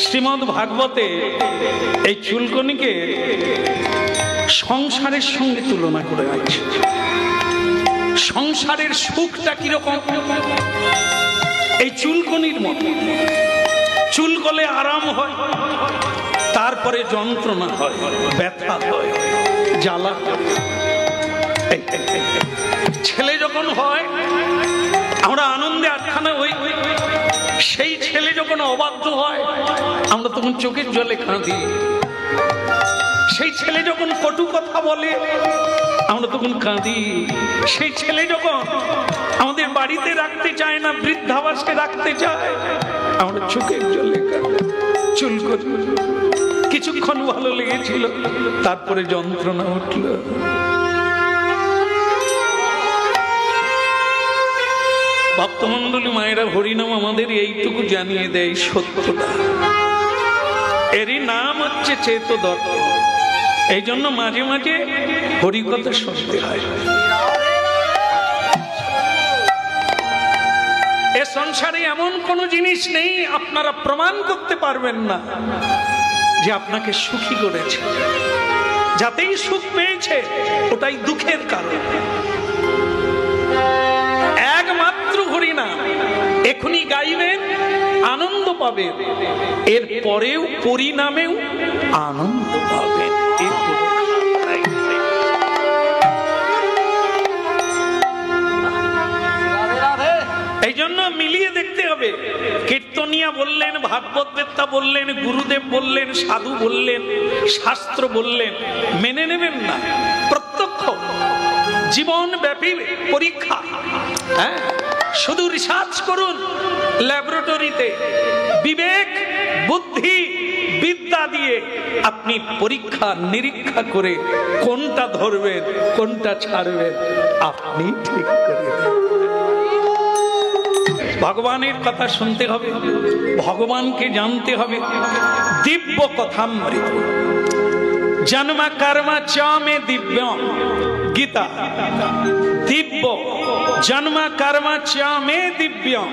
শ্রীমদ্ ভাগবতে এই চুলকনিকে সংসারের সঙ্গে তুলনা করে আছে। সংসারের সুখটা কিরকম? এই চুলকনির মতো। চুল করলে আরাম হয়, তারপরে যন্ত্রণা হয়, ব্যথা হয়, জ্বালা। ছেলে যখন হয় আমরা আনন্দে আটখানা হই, সেই ছেলে যখন অবাধ্য হয় আমরা তখন চোখের জলে কাঁদি। সেই ছেলে যখন কটু কথা বলে আমরা তখন কাঁদি। সেই ছেলে যখন আমাদের বাড়িতে রাখতে চায় না, বৃদ্ধাবাসে রাখতে চায়, আমরা চোখের জলে কাঁদি। চুল করি কিছুক্ষণ ভালো লেগেছিল, তারপরে যন্ত্রণা উঠল। ভক্তমন্ডলী মায়েরা, হরিনাম আমাদের এইটুকু জানিয়ে দেয় সত্যটা। এরই নাম হচ্ছে চেত দর্পণ। এই জন্য মাঝে মাঝে হরিকথা শুনতে হয়। এ সংসারে এমন কোন জিনিস নেই আপনারা প্রমাণ করতে পারবেন না যে আপনাকে সুখী করেছে। যাতেই সুখ পেয়েছে ওটাই দুঃখের কারণ। একমাত্র হরিনাম এখনই গাইবেন, আনন্দ পাবেন, এর পরেও পরিণামেও আনন্দ পাবেন। এই জন্য মিলিয়ে দেখতে হবে। কীর্তনিয়া বললেন, ভাগবত বেত্তা বললেন, গুরুদেব বললেন, সাধু বললেন, শাস্ত্র বললেন, মেনে নেবেন না। প্রত্যক্ষ জীবনব্যাপী পরীক্ষা। হ্যাঁ, শুধু রিসার্চ করুন ল্যাবরেটরিতে। বিবেক, বুদ্ধি, বিদ্যা দিয়ে আপনি পরীক্ষা নিরীক্ষা করে কোনটা ধরবেন, কোনটা ছাড়বেন, আপনি ঠিক করে দেবেন। ভগবানের কথা শুনতে হবে, ভগবানকে জানতে হবে। দিব্য কথামৃত জন্ম কর্ম চ মে দিব্যম। গীতা। দিব্য জন্ম কর্ম চ মে দিব্যম।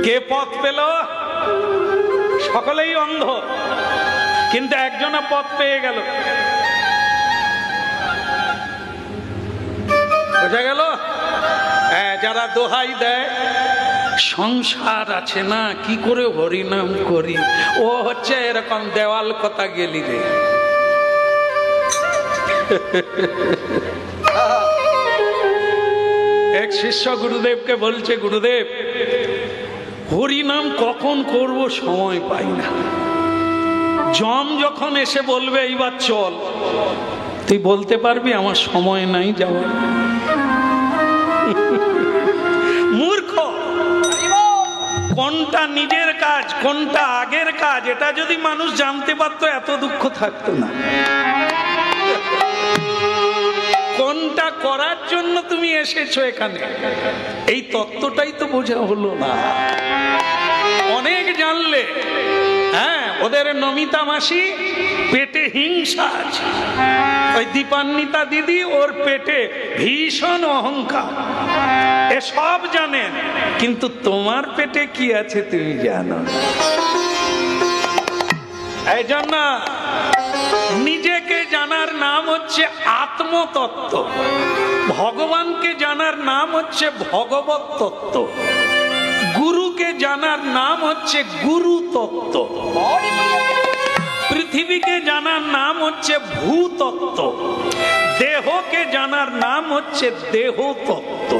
কে পথ পেল? সকলেই অন্ধ, কিন্তু একজনা পথ পেয়ে গেল। বোঝা গেল? যারা দোহাই দেয় সংসার আছে না, কি করে হরিনাম করি, ও হচ্ছে এরকম দেওয়াল কথা গেলি রে। এক শিষ্য গুরুদেবকে বলছে, গুরুদেব হরিনাম কখন করব, সময় পাই না। জম যখন এসে বলবে এইবার চল, তুই বলতে পারবি আমার সময় নাই যাওয়ার? মূর্খ। কোনটা নিজের কাজ, কোনটা আগের কাজ, এটা যদি মানুষ জানতে পারতো এত দুঃখ থাকতো না। কোনটা করার জন্য তুমি এসেছো এখানে, এই তত্ত্বটাই তো বোঝা হলো না। অনেক জানলে। হ্যাঁ, ওদের নমিতা মাসি পেটে হিংসা আছে, ওই দীপান্বিতা দিদি ওর পেটে ভীষণ অহংকার, এসব জানেন, কিন্তু তোমার পেটে কি আছে তুমি জানো না। এই জন্য নিজেকে জানার নাম হচ্ছে আত্মতত্ত্ব, ভগবানকে জানার নাম হচ্ছে ভগবত তত্ত্ব, গুরুকে জানার নাম হচ্ছে গুরু তত্ত্ব, পৃথিবীকে জানার নাম হচ্ছে ভূতত্ত্ব, দেহকে জানার নাম হচ্ছে দেহ তত্ত্ব,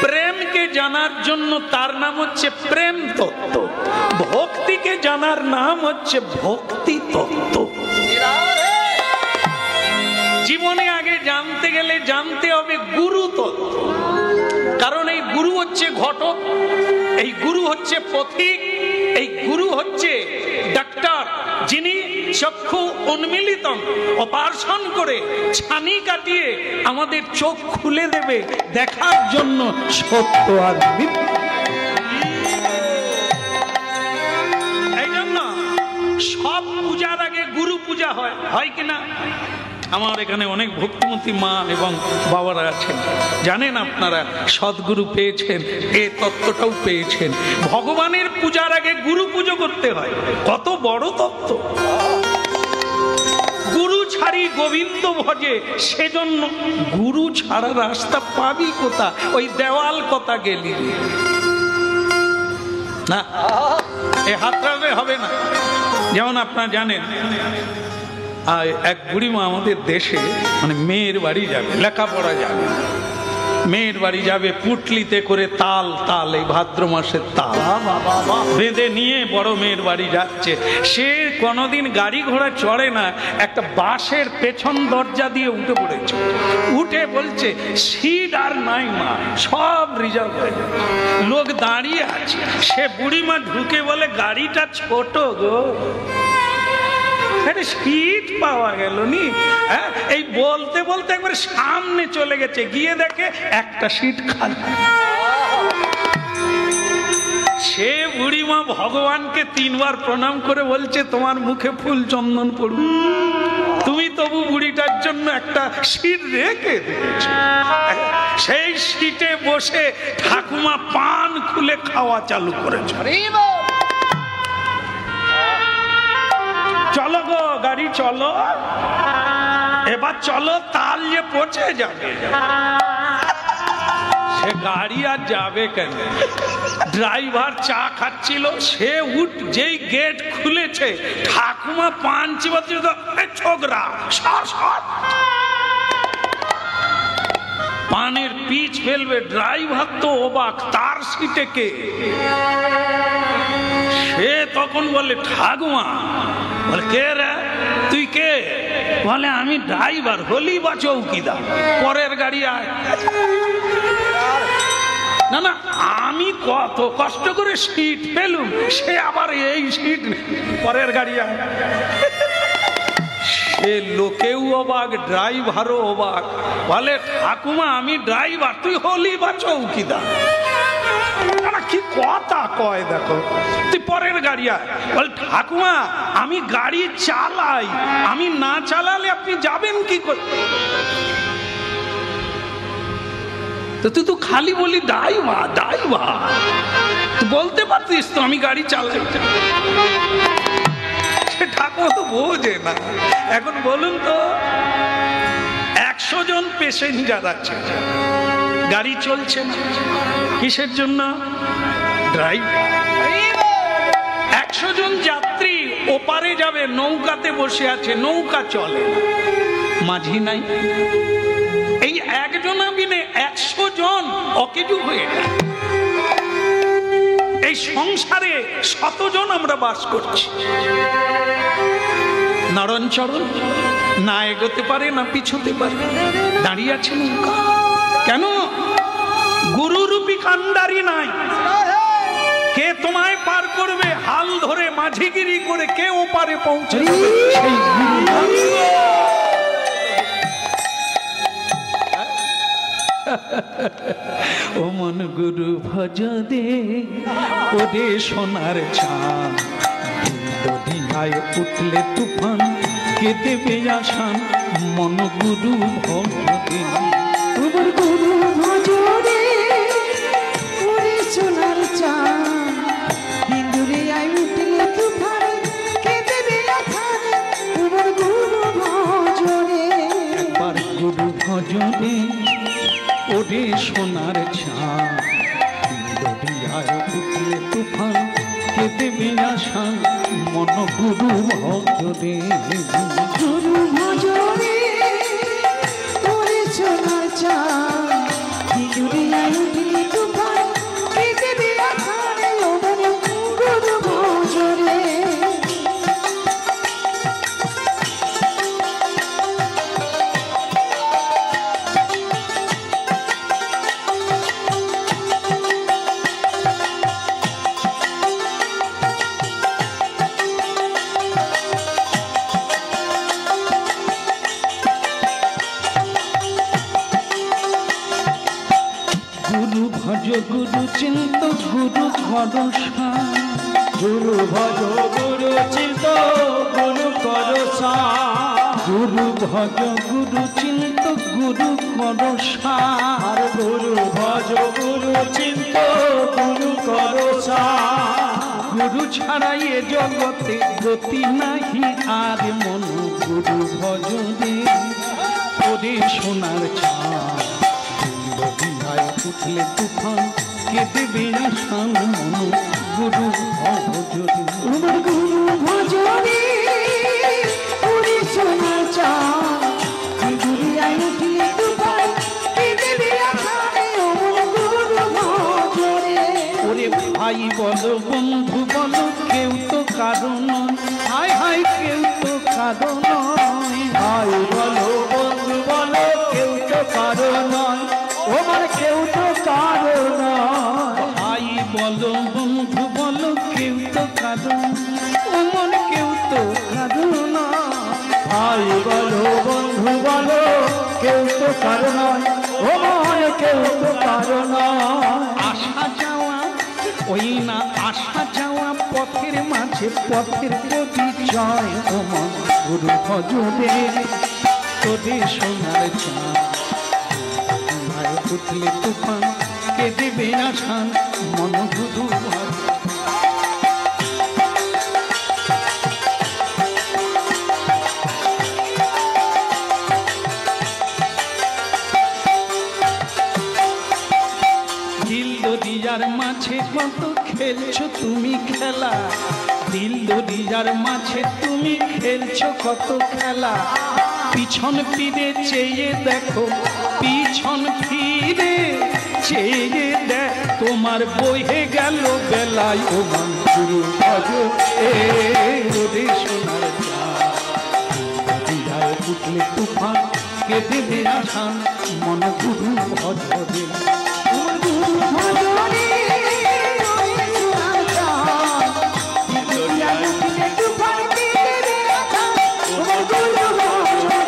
প্রেমকে জানার জন্য তার নাম হচ্ছে প্রেম তত্ত্ব, ভক্তিকে জানার নাম হচ্ছে ভক্তি তত্ত্ব। জীবনে আগে জানতে গেলে জানতে হবে গুরু তত্ত্ব, কারণ এই গুরু হচ্ছে ঘটক, এই গুরু হচ্ছে পথিক, এই গুরু হচ্ছে ডাক্তার, যিনি চক্ষু উন্মিলিতম অপারেশন করে ছানি কাটিয়ে আমাদের চোখ খুলে দেবে দেখার জন্য সত্য আর মিথ্যা। এই জন্য সব পূজার আগে গুরু পূজা হয়, হয় কিনা? আমার এখানে অনেক ভক্তিমতী মা এবং বাবারা আছেন, জানেন আপনারা সদ্গুরু পেয়েছেন, এ তত্ত্বটাও পেয়েছেন। ভগবানের পূজার আগে গুরু পুজো করতে হয়, কত বড় তত্ত্ব। গুরু ছাড়ি গোবিন্দ ভজে, সেজন্য গুরু ছাড়া রাস্তা পাবি কোথা? ওই দেওয়াল কথা গেলি না, এ হাতড়ালে হবে না। যেমন আপনারা জানেন এক বুড়িমা আমাদের দেশে মানে মেয়ের বাড়ি যাবে, লেখাপড়া যাবে, মেয়ের বাড়ি যাবে, পুটলিতে করে তাল তাল, এই ভাদ্র মাসের তাল বেঁধে নিয়ে বড় মেয়ের বাড়ি যাচ্ছে। সে কোনোদিন গাড়ি ঘোড়া চড়ে না, একটা বাঁশের পেছন দরজা দিয়ে উঠে পড়েছে। উঠে বলছে সিট আর নাই মা, সব রিজার্ভ হয়ে যাবে, লোক দাঁড়িয়ে আছে। সে বুড়িমা ঢুকে বলে গাড়িটা ছোট গো, সিট পাওয়া গেল নি। এই বলতে বলতে একবার সামনে চলে গেছে, গিয়ে দেখে একটা সিট খালি। সে বুড়িমা ভগবানকে 3 বার প্রণাম করে বলছে তোমার মুখে ফুল চন্দন পড়ুন, তুমি তবু বুড়িটার জন্য একটা সিট রেখে দিয়েছো। সেই সিটে বসে ঠাকুমা পান খুলে খাওয়া চালু করেছে। চলো গো গাড়ি চলো, এবার চলো, তাল যে পচে যাবে। সে গাড়ি আর যাবে কেন? ড্রাইভার চা খাচ্ছিল, সে যেই গেট খুলেছে, ঠাকুমা পান চিবাতে ছোকরা পানের পিচ ফেলবে। ড্রাইভার তো অবাক, তার সিটে কে? সে তখন বলে ঠাকুমা। বলে কে রে, তুই কে? বলে আমি ড্রাইভার, হলি বা চৌকিদার, পরের গাড়ি আয়। না না, আমি কত কষ্ট করে সিট পেলুম, সে আবার এই সিট, পরের গাড়ি আয়। সে লোকেও অবাক, ড্রাইভারও অবাক। বলে ঠাকুমা আমি ড্রাইভার, তুই হলি বা চৌকিদার? কি কথা কয় দেখো, তুই পরের গাড়ি আয়। বল ঠাকুমা আমি গাড়ি চালাই, আমি না চালালে আপনি যাবেন কি করে? তো তুই তো খালি বলি ড্রাইভার ড্রাইভার, তুই বলতে পারতিস তো আমি গাড়ি চালাই। ঠাকুমা তো বোঝে না। এখন বলুন তো, 100 জন প্যাসেঞ্জার আছে, গাড়ি চলছে না, কিসের জন্য? ড্রাইভার। 100 জন যাত্রী ওপারে যাবে, নৌকাতে বসে আছে, নৌকা চলে না, মাঝি নাই। এই একজনা বিনে 100 জন অকেজু হয়ে যায়। এই সংসারে 100 জন আমরা বাস করছি, নরণচরণ, না এগোতে পারে না পিছোতে পারে, দাঁড়িয়ে আছে নৌকা। কেন? গুরুরূপী কান্ডারি নাই। কে তোমায় পার করবে? হাল ধরে মাঝিগিরি করে কে ওপারে পৌঁছে যাবে? সেই ও মন গুরু ভজ দে, ওরে সোনার চাঁদ, দুনিয়ায় উঠলে তুফান, কে দেবে আসান? মন গুরু ভজ দে, গুরু ভজ দে, ওরে সোনার চাঁদ, দুনিয়ায় উঠলে তুফান, কে দেবে আসান? গুরু ভজ দে, একবার গুরু ভজ দে, ওরে সোনার চাঁদ, দরিয়ায় উঠলে তুফান, কে দেবে আসান? মন গুরু ভজ দে। গুরু ভজ দে, ওরে সোনার চাঁদ, দুনিয়ায় উঠলে তুফান, কে দেবে আসান? গুরু ভজ দে। গুরু ভজ গুরু চিন্ত গুরু ভরসা, গুরু ভজ গুরু চিন্ত গুরু ভরসা, গুরু ভজ গুরু চিন্ত গুরু কর সার। আর গুরু ভজ গুরু চিন্ত গুরু করো সার। গুরু ছাড়াই এ জগতে গতি নাহি আর মন গুরু ভজ রে ওরে সোনার চাঁদ। বিহায় উঠলে তুফান কে দেবে আসান মন গুরু ভজ রে। তোমার গুরু ভজনে ওরে সোনার চাঁদ দুনিয়ায় উঠলে তুফান কে দেবে আসানে ওমন গুরু ভজনে। ওরে ভাই বলো বন্ধু বলো কেউ তো কারণ হায় হায় কেউ তো কারণ ভাই বলো বন্ধু বলো কেউ তো কারো নয়, তোমার কেউ তো কারো নয়। ভাই বলো বন্ধু বলো কেউ তো কারণ ওমন কেউ তো কারণ ভাই বলো বন্ধু বলো কেউ তো কারো নয়, তোমার কেউ তো কারো নয়। আসা যাওয়া ওই না আসা যাওয়া পথের মাঝে পথের পরিচয় ওমন গুরু ভজরে তোরে সোনার চাঁদ। উঠলে তুফান কে দেবে আসান মন গুরু ভজ। দিল দরিয়ার মাঝে কত খেলছো তুমি খেলা, দিল দরিয়ার মাঝে তুমি খেলছো কত খেলা। পিছন ফিরে চেয়ে দেখো পিছন ফিরে চেয়ে দেখ তোমার বহে গেল বেলায় ও মন গুরু ভজ এ রে সোনার চাঁদ। দরিয়ায় উঠলে তুফান কে দেবে আসান মন গুরু ভজ রে। তোমার গুরু ভজনে ওরে সোনার চাঁদ দুনিয়ায় উঠলে তুফান কে দেবে আসান ওমন গুরু ভজনে।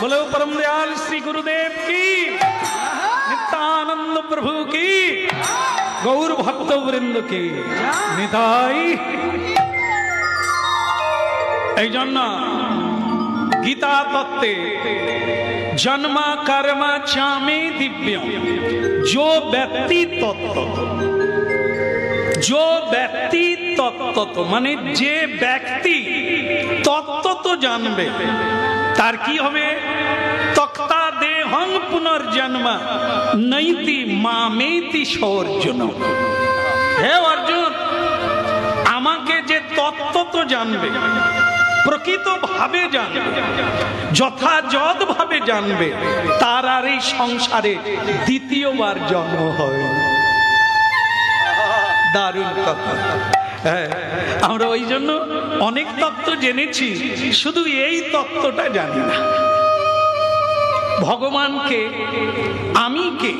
बोलो परम दयाल श्री गुरुदेव की, नित्यानंद प्रभु की, गौर भक्त वृंद की निताई। এই জন্য गीता तत्ते जन्मा कर्मा चामे दिव्य जो व्यक्ति तत्व जो व्यक्ति तत्व माने जे व्यक्ति तत्व तो जानबे तार की হবে তক্তা দেহং পুনর্জন্মা নৈতি মামেতি সর্জুন। হে অর্জুন, আমাকে যে তত্ত্ব তো জানবে, প্রকৃত ভাবে জানবে, যথাযথ ভাবে জানবে, তার আর এই সংসারে দ্বিতীয়বার জন্ম হয়। দারুণ কথা। হ্যাঁ, আমরা ওই জন্য অনেক তত্ত্ব জেনেছি, শুধু এই তত্ত্বটা জানি না। ভগবানকে আমি কে,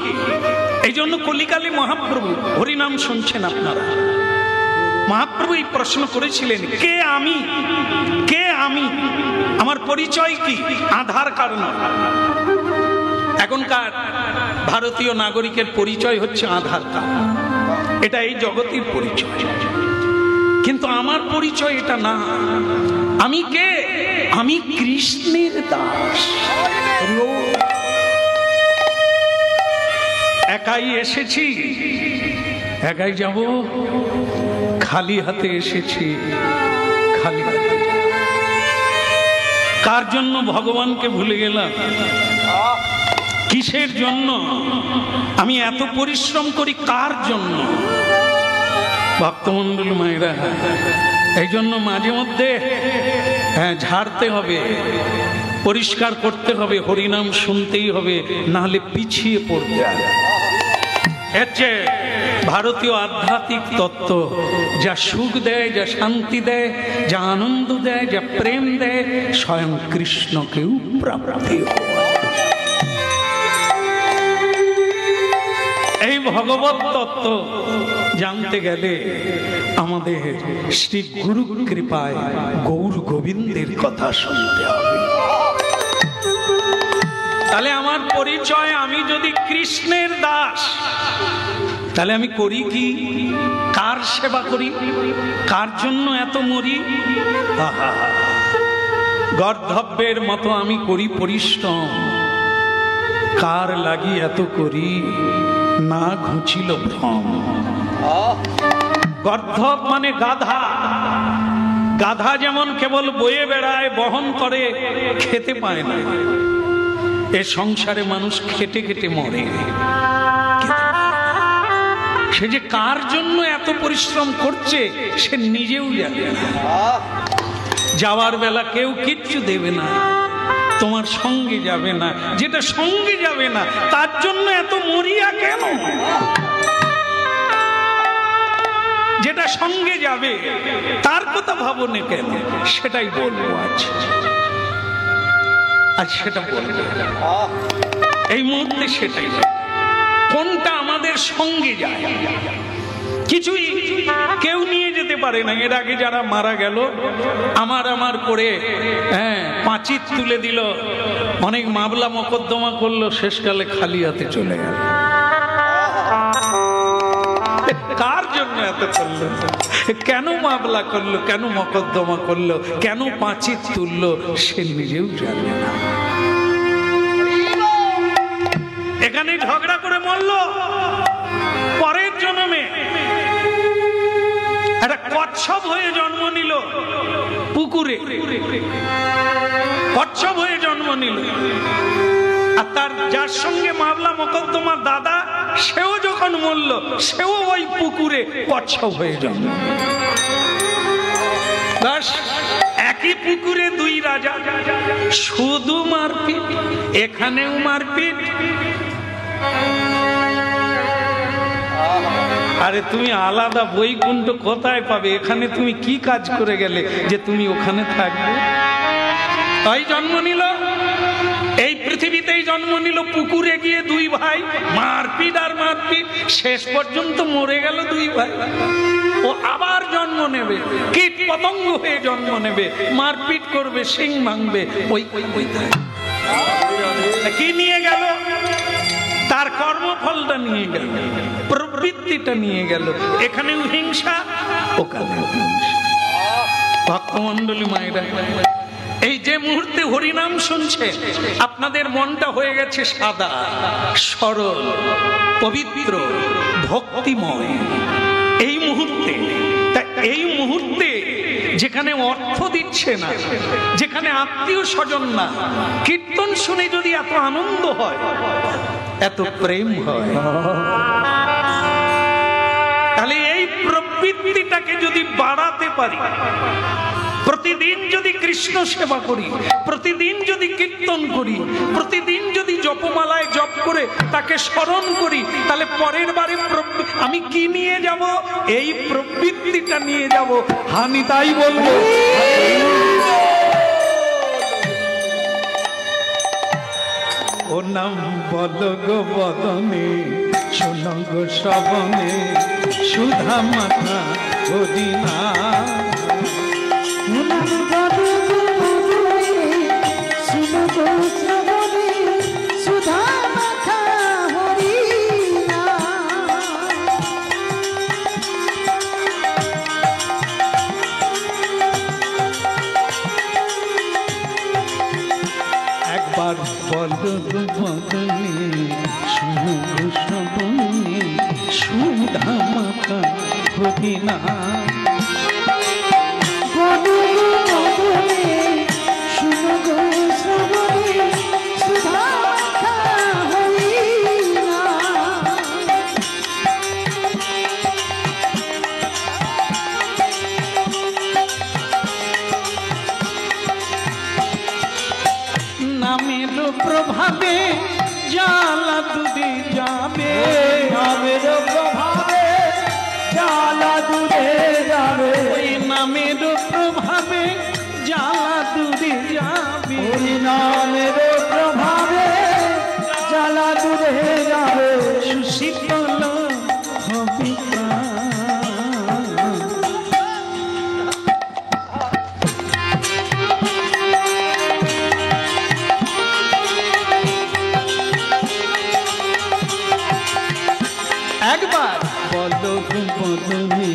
এই জন্য কলিকালে মহাপ্রভু হরিনাম শুনছেন আপনারা, মহাপ্রভু এই প্রশ্ন করেছিলেন, কে আমি, কে আমি, আমার পরিচয় কি? আধার কার্ড না। এখনকার ভারতীয় নাগরিকের পরিচয় হচ্ছে আধার কার্ড, এটা এই জগতের পরিচয়, কিন্তু আমার পরিচয় এটা না। আমি কে? আমি কৃষ্ণের দাস। একাই এসেছি, একাই যাব, খালি হাতে এসেছি, খালি হাতে। কার জন্য ভগবানকে ভুলে গেলাম? কিসের জন্য আমি এত পরিশ্রম করি? কার জন্য? ভক্তমন্ডল মায়েরা, এই জন্য মাঝে মধ্যে ঝাড়তে হবে, পরিষ্কার করতে হবে, হরিনাম শুনতেই হবে, নাহলে পিছিয়ে পড়তে হবে। এর চেয়ে ভারতীয় আধ্যাত্মিক তত্ত্ব যা সুখ দেয়, যা শান্তি দেয়, যা আনন্দ দেয়, যা প্রেম দেয়, স্বয়ং কৃষ্ণকেও প্রাপ্তি হয়। এই ভগবত তত্ত্ব জানতে গেলে আমাদের শ্রী গুরু কৃপায় গৌর গোবিন্দের কথা শুনতে হবে। তাহলে আমার পরিচয়, আমি যদি কৃষ্ণের দাস, তাহলে আমি করি কি? কার সেবা করি? কার জন্য এত মরি? গর্ধব্যের মতো আমি করি পরিশ্রম, কার লাগি এত করি? না ঘুচিল ভ্রম। গর্ধব মানে গাধা। গাধা যেমন কেবল বয়ে বেড়ায়, বহন করে, খেতে পায় না। এ সংসারে মানুষ খেটে খেটে মরে। সে যে কার জন্য এত পরিশ্রম করছে সে নিজেও জানে না। যাওয়ার বেলা কেউ কিচ্ছু দেবে না, তোমার সঙ্গে যাবে না। যেটা সঙ্গে যাবে না তার জন্য এত মরিয়া কেন? যেটা সঙ্গে যাবে তার কথা ভাবনে কেন? সেটাই বলবো আজ সেটা বলবো এই মুহূর্তে। সেটাই কোনটা আমাদের সঙ্গে যায়। কিছুই কেউ নিয়ে যেতে পারে না। এর আগে যারা মারা গেল আমার করে পাঁচির তুলে দিল, অনেক মামলা মকদ্দমা করলো, শেষকালে খালি হাতে চলে গেল। কার জন্য এত করলো? কেন মামলা করলো? কেন মকদ্দমা করলো? কেন পাঁচির তুললো? সে নিজেও জানে না। এখানে ঝগড়া করে মরলো, পরের জন্মে একটা কচ্ছপ হয়ে জন্ম নিল পুকুরে, কচ্ছপ হয়ে জন্ম নিল। আর তার যার সঙ্গে মামলা মকদ্দমা দাদা, সেও যখন মরল, সেও ওই পুকুরে কচ্ছপ হয়ে জন্ম। বাস, একই পুকুরে দুই রাজা, শুধু মারপিট। এখানেও মারপিট। আরে তুমি আলাদা বৈকুণ্ঠ কোথায় পাবে? এখানে তুমি কি কাজ করে গেলে যে তুমি ওখানে থাকবে? তাই জন্ম নিল, এই পৃথিবীতেই জন্ম নিল, পুকুরে গিয়ে দুই ভাই মারপিট আর মারপিট, শেষ পর্যন্ত মরে গেল দুই ভাই। ও আবার জন্ম নেবে, কীট পতঙ্গ হয়ে জন্ম নেবে, মারপিট করবে, শিং ভাঙবে। ওই কি নিয়ে গেল? তার কর্মফলটা নিয়ে গেল, প্রবৃত্তিটা নিয়ে গেল। এখানেও হিংসা, ওখানেও হিংসা। ভক্তমণ্ডলী মায়েরা, এই যে মুহূর্তে হরিনাম শুনছে, আপনাদের মনটা হয়ে গেছে সাদা, সরল, পবিত্র, ভক্তিময়। এই মুহূর্তে, এই মুহূর্তে যেখানে অর্থ দিচ্ছে না, যেখানে আত্মীয় স্বজন না, কীর্তন শুনে যদি এত আনন্দ হয়, এত প্রেম হয়, তাহলে এই প্রবৃত্তিটাকে যদি বাড়াতে পারি, প্রতিদিন যদি কৃষ্ণ সেবা করি, প্রতিদিন যদি কীর্তন করি, প্রতিদিন যদি জপমালায় জপ করে তাকে স্মরণ করি, তাহলে পরের বারে আমি কি নিয়ে যাব? এই প্রবৃত্তিটা নিয়ে যাব। আমি তাই বলবো, ও নাম বল গো বদনে, শোনো গো শ্রবণে, সুধা মাথা হরিনা। একবার বল বদনে, শুনো শ্রবণে, সুধা মাথা হরিনা। নামের প্রভাবে জ্বালা দুদি যাবে, নামের নামের প্রভাবে জ্বালা দূরে যাবে, হরি নামের প্রভাবে জ্বালা দূরে যাবে, সুশীতল হবে প্রাণ। একবার বলো বদনে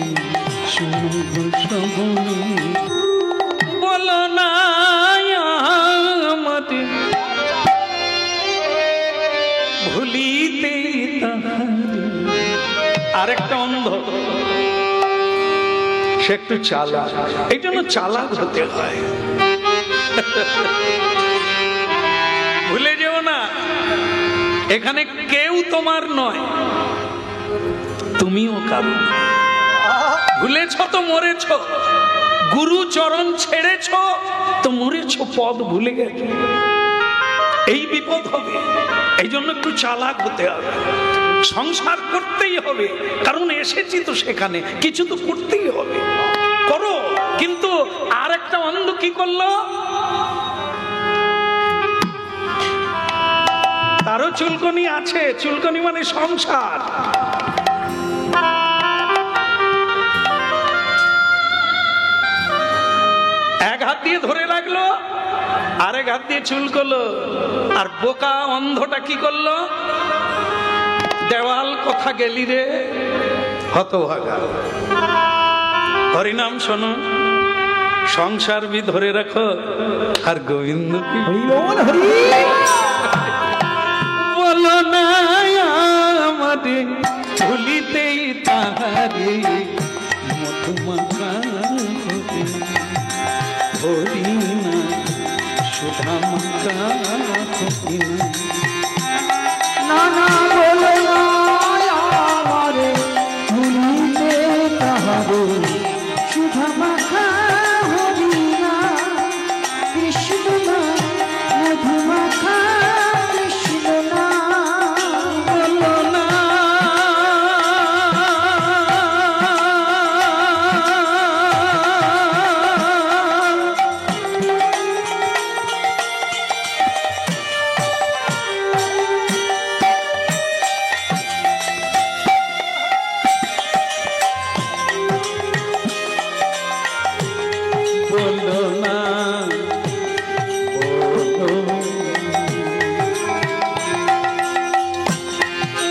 শুনব শ্রবণে, বলো না আমাতে ভুলিতে তাহারে। আরেকটা অন্ধ, সে একটু চালাক, এই জন্য চালাক হতে হয়। ভুলে যেও না এখানে কেউ তোমার নয়, তুমিও কারণ। ভুলেছ তো মরেছ, গুরু চরণ ছেড়েছ তো মরেছ, পদ ভুলে গেছ, এই বিপদ হবে। এই জন্য একটু চালাক হতে হবে, সংসার করতেই হবে, কারণ এসেছি তো সেখানে, কিছু তো করতেই হবে, করো। কিন্তু আর একটা অন্ধ কি করলো, তারও চুলকনি আছে, চুলকনি মানে সংসার। এক হাত দিয়ে ধরে রাখলো, আরেক হাত দিয়ে চুল করলো, আর বোকা অন্ধটা কি করলো, দেওয়াল কথা গেলি রে হতভাগা। হরিনাম শোনো, সংসার বি ধরে রাখো, আর গোবিন্দ কি বলো না আমারে ভুলিতেই তাহারে, মধুমাখা হরি না সুধা মাখা হরি না না বলো না আমারে ভুলিতে তাহারে, সুধা মাখা হরি না কৃষ্ণ না, মধু মাখা কৃষ্ণ না, বলো না বলো না,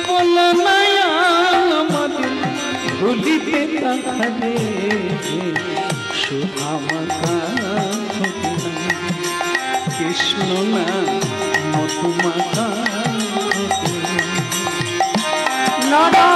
বলো না আমাদের ভুলিতে তাহারে, সুধামাখা কৃষ্ণ না মধুমাখা। না না